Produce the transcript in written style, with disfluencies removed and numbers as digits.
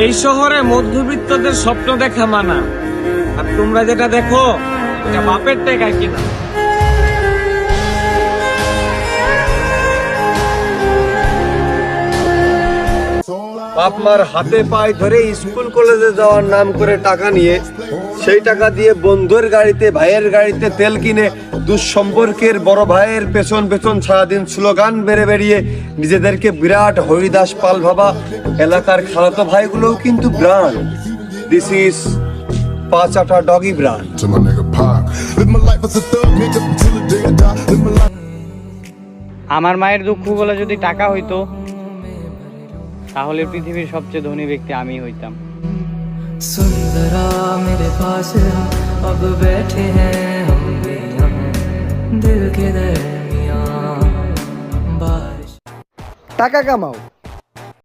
এই শহরে মধ্যবিত্তদের স্বপ্ন দেখা মানা, আর তোমরা যেটা দেখো এটা বাপের টাকায় কিনা। বাপ মার হাতে পায়ে ধরে স্কুল কলেজে যাওয়ার নাম করে টাকা নিয়ে সেই টাকা দিয়ে বন্ধুর গাড়িতে ভাইয়ের গাড়িতে তেল কিনে দুঃসম্পর্কের বড় ভাইয়ের পেছন পেছন সারাদিন স্লোগান বেরিয়ে নিজেদেরকে বিরাট হরিদাস পাল ভাবা এলাকার খালাতো ভাইগুলোও কিন্তু ব্রান্ড। দিস ইজ 5 আটা ডগি ব্রান্ড। আমার মায়ের দুঃখ বলে যদি টাকা হইতো তাহলে পৃথিবীর সবচেয়ে ধনী ব্যক্তি আমি হইতাম। सुंदरा मेरे पास अब बैठे हैं हम भी यहाँ दिल के दरमियाँ बारिश। টাকা কামাও,